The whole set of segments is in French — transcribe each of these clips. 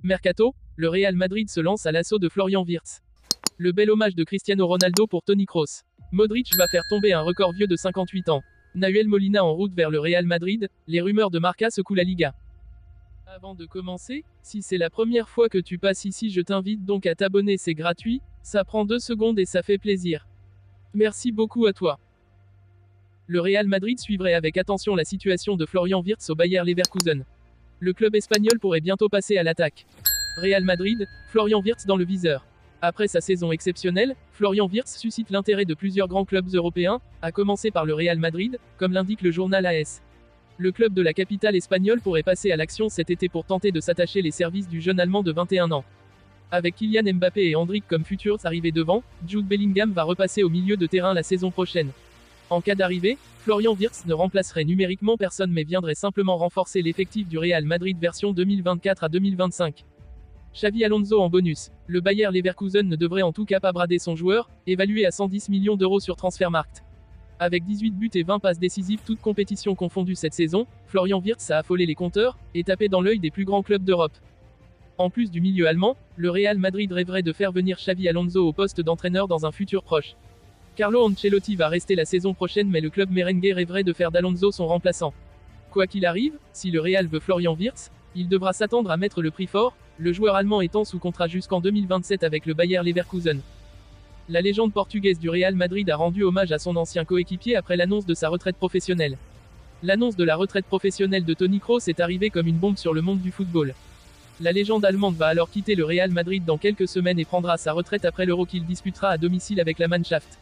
Mercato, le Real Madrid se lance à l'assaut de Florian Wirtz. Le bel hommage de Cristiano Ronaldo pour Toni Kroos. Modric va faire tomber un record vieux de 58 ans. Nahuel Molina en route vers le Real Madrid, les rumeurs de Marca secouent la Liga. Avant de commencer, si c'est la première fois que tu passes ici, je t'invite donc à t'abonner, c'est gratuit, ça prend 2 secondes et ça fait plaisir. Merci beaucoup à toi. Le Real Madrid suivrait avec attention la situation de Florian Wirtz au Bayer Leverkusen. Le club espagnol pourrait bientôt passer à l'attaque. Real Madrid, Florian Wirtz dans le viseur. Après sa saison exceptionnelle, Florian Wirtz suscite l'intérêt de plusieurs grands clubs européens, à commencer par le Real Madrid, comme l'indique le journal AS. Le club de la capitale espagnole pourrait passer à l'action cet été pour tenter de s'attacher les services du jeune Allemand de 21 ans. Avec Kylian Mbappé et Endrick comme futurs arrivés devant, Jude Bellingham va repasser au milieu de terrain la saison prochaine. En cas d'arrivée, Florian Wirtz ne remplacerait numériquement personne mais viendrait simplement renforcer l'effectif du Real Madrid version 2024 à 2025. Xavi Alonso en bonus. Le Bayer Leverkusen ne devrait en tout cas pas brader son joueur, évalué à 110 millions d'euros sur Transfermarkt. Avec 18 buts et 20 passes décisives toutes compétitions confondues cette saison, Florian Wirtz a affolé les compteurs, et tapé dans l'œil des plus grands clubs d'Europe. En plus du milieu allemand, le Real Madrid rêverait de faire venir Xavi Alonso au poste d'entraîneur dans un futur proche. Carlo Ancelotti va rester la saison prochaine mais le club merengue rêverait de faire d'Alonso son remplaçant. Quoi qu'il arrive, si le Real veut Florian Wirtz, il devra s'attendre à mettre le prix fort, le joueur allemand étant sous contrat jusqu'en 2027 avec le Bayer Leverkusen. La légende portugaise du Real Madrid a rendu hommage à son ancien coéquipier après l'annonce de sa retraite professionnelle. L'annonce de la retraite professionnelle de Toni Kroos est arrivée comme une bombe sur le monde du football. La légende allemande va alors quitter le Real Madrid dans quelques semaines et prendra sa retraite après l'Euro qu'il disputera à domicile avec la Mannschaft.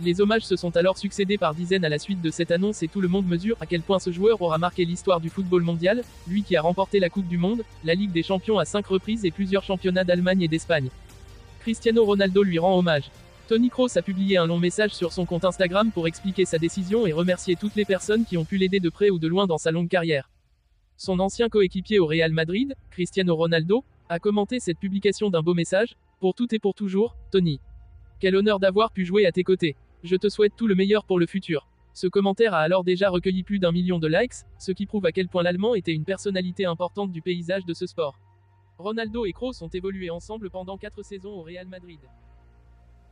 Les hommages se sont alors succédés par dizaines à la suite de cette annonce et tout le monde mesure à quel point ce joueur aura marqué l'histoire du football mondial, lui qui a remporté la Coupe du Monde, la Ligue des Champions à 5 reprises et plusieurs championnats d'Allemagne et d'Espagne. Cristiano Ronaldo lui rend hommage. Toni Kroos a publié un long message sur son compte Instagram pour expliquer sa décision et remercier toutes les personnes qui ont pu l'aider de près ou de loin dans sa longue carrière. Son ancien coéquipier au Real Madrid, Cristiano Ronaldo, a commenté cette publication d'un beau message: « Pour tout et pour toujours, Toni. Quel honneur d'avoir pu jouer à tes côtés. Je te souhaite tout le meilleur pour le futur. » Ce commentaire a alors déjà recueilli plus d'1 million de likes, ce qui prouve à quel point l'Allemand était une personnalité importante du paysage de ce sport. Ronaldo et Kroos ont évolué ensemble pendant 4 saisons au Real Madrid.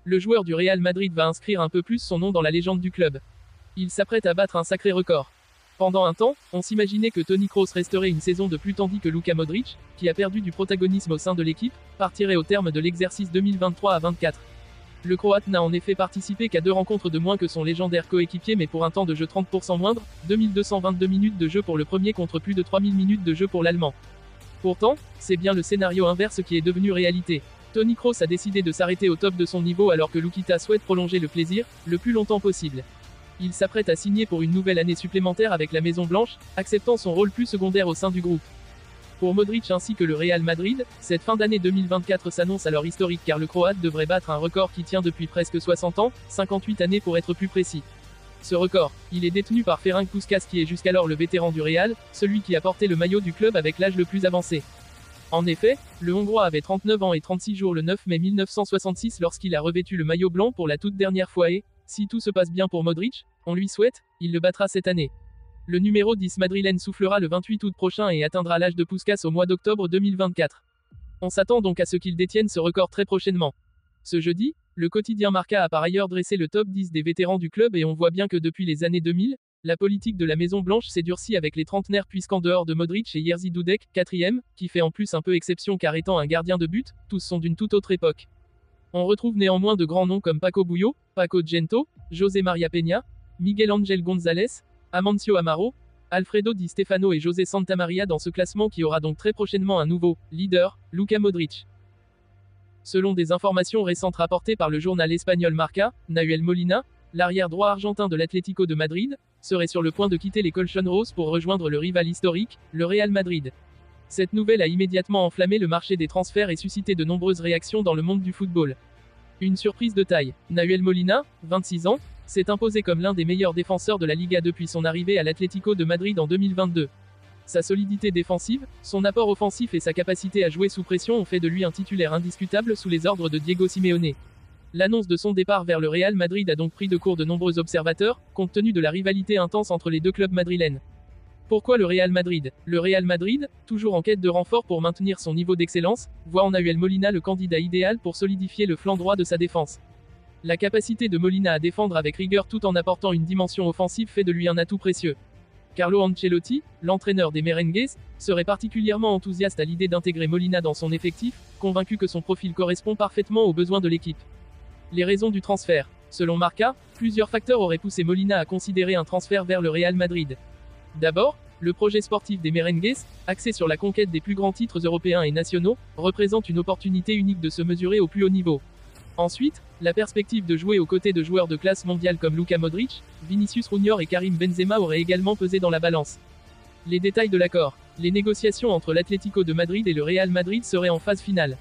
Le joueur du Real Madrid va inscrire un peu plus son nom dans la légende du club. Il s'apprête à battre un sacré record. Pendant un temps, on s'imaginait que Toni Kroos resterait une saison de plus tandis que Luka Modric, qui a perdu du protagonisme au sein de l'équipe, partirait au terme de l'exercice 2023 à 24. Le Croate n'a en effet participé qu'à 2 rencontres de moins que son légendaire coéquipier mais pour un temps de jeu 30% moindre, 2222 minutes de jeu pour le premier contre plus de 3000 minutes de jeu pour l'Allemand. Pourtant, c'est bien le scénario inverse qui est devenu réalité. Toni Kroos a décidé de s'arrêter au top de son niveau alors que Lukita souhaite prolonger le plaisir, le plus longtemps possible. Il s'apprête à signer pour une nouvelle année supplémentaire avec la Maison Blanche, acceptant son rôle plus secondaire au sein du groupe. Pour Modric ainsi que le Real Madrid, cette fin d'année 2024 s'annonce alors historique car le Croate devrait battre un record qui tient depuis presque 60 ans, 58 années pour être plus précis. Ce record, il est détenu par Ferenc Puskás qui est jusqu'alors le vétéran du Real, celui qui a porté le maillot du club avec l'âge le plus avancé. En effet, le Hongrois avait 39 ans et 36 jours le 9 mai 1966 lorsqu'il a revêtu le maillot blanc pour la toute dernière fois et, si tout se passe bien pour Modric, on lui souhaite, il le battra cette année. Le numéro 10 madrilène soufflera le 28 août prochain et atteindra l'âge de Puskás au mois d'octobre 2024. On s'attend donc à ce qu'il détienne ce record très prochainement. Ce jeudi, le quotidien Marca a par ailleurs dressé le top 10 des vétérans du club et on voit bien que depuis les années 2000, la politique de la Maison Blanche s'est durcie avec les trentenaires puisqu'en dehors de Modric et Jerzy Dudek, 4e, qui fait en plus un peu exception car étant un gardien de but, tous sont d'une toute autre époque. On retrouve néanmoins de grands noms comme Paco Bullo, Paco Gento, José María Peña, Miguel Ángel González, Amancio Amaro, Alfredo Di Stefano et José Santamaría dans ce classement qui aura donc très prochainement un nouveau leader, Luka Modric. Selon des informations récentes rapportées par le journal espagnol Marca, Nahuel Molina, l'arrière droit argentin de l'Atlético de Madrid, serait sur le point de quitter les Colchoneros pour rejoindre le rival historique, le Real Madrid. Cette nouvelle a immédiatement enflammé le marché des transferts et suscité de nombreuses réactions dans le monde du football. Une surprise de taille. Nahuel Molina, 26 ans, s'est imposé comme l'un des meilleurs défenseurs de la Liga depuis son arrivée à l'Atlético de Madrid en 2022. Sa solidité défensive, son apport offensif et sa capacité à jouer sous pression ont fait de lui un titulaire indiscutable sous les ordres de Diego Simeone. L'annonce de son départ vers le Real Madrid a donc pris de court de nombreux observateurs, compte tenu de la rivalité intense entre les deux clubs madrilènes. Pourquoi le Real Madrid? Le Real Madrid, toujours en quête de renfort pour maintenir son niveau d'excellence, voit en Nahuel Molina le candidat idéal pour solidifier le flanc droit de sa défense. La capacité de Molina à défendre avec rigueur tout en apportant une dimension offensive fait de lui un atout précieux. Carlo Ancelotti, l'entraîneur des Merengues, serait particulièrement enthousiaste à l'idée d'intégrer Molina dans son effectif, convaincu que son profil correspond parfaitement aux besoins de l'équipe. Les raisons du transfert. Selon Marca, plusieurs facteurs auraient poussé Molina à considérer un transfert vers le Real Madrid. D'abord, le projet sportif des Merengues, axé sur la conquête des plus grands titres européens et nationaux, représente une opportunité unique de se mesurer au plus haut niveau. Ensuite, la perspective de jouer aux côtés de joueurs de classe mondiale comme Luka Modric, Vinicius Junior et Karim Benzema aurait également pesé dans la balance. Les détails de l'accord. Les négociations entre l'Atlético de Madrid et le Real Madrid seraient en phase finale.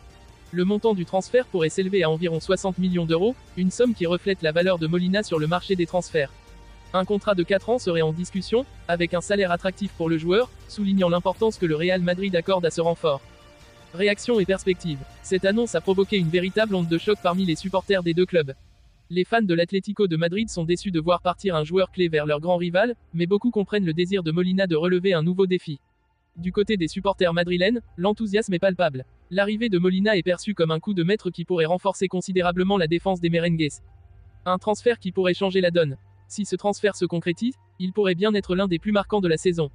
Le montant du transfert pourrait s'élever à environ 60 millions d'euros, une somme qui reflète la valeur de Molina sur le marché des transferts. Un contrat de 4 ans serait en discussion, avec un salaire attractif pour le joueur, soulignant l'importance que le Real Madrid accorde à ce renfort. Réaction et perspective. Cette annonce a provoqué une véritable onde de choc parmi les supporters des deux clubs. Les fans de l'Atlético de Madrid sont déçus de voir partir un joueur clé vers leur grand rival, mais beaucoup comprennent le désir de Molina de relever un nouveau défi. Du côté des supporters madrilènes, l'enthousiasme est palpable. L'arrivée de Molina est perçue comme un coup de maître qui pourrait renforcer considérablement la défense des Merengues. Un transfert qui pourrait changer la donne. Si ce transfert se concrétise, il pourrait bien être l'un des plus marquants de la saison.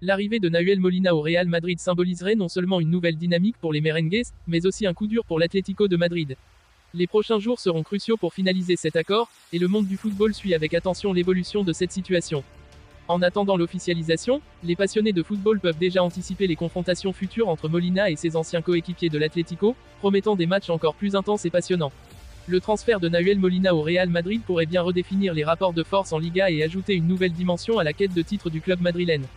L'arrivée de Nahuel Molina au Real Madrid symboliserait non seulement une nouvelle dynamique pour les Merengues, mais aussi un coup dur pour l'Atlético de Madrid. Les prochains jours seront cruciaux pour finaliser cet accord, et le monde du football suit avec attention l'évolution de cette situation. En attendant l'officialisation, les passionnés de football peuvent déjà anticiper les confrontations futures entre Molina et ses anciens coéquipiers de l'Atlético, promettant des matchs encore plus intenses et passionnants. Le transfert de Nahuel Molina au Real Madrid pourrait bien redéfinir les rapports de force en Liga et ajouter une nouvelle dimension à la quête de titre du club madrilène.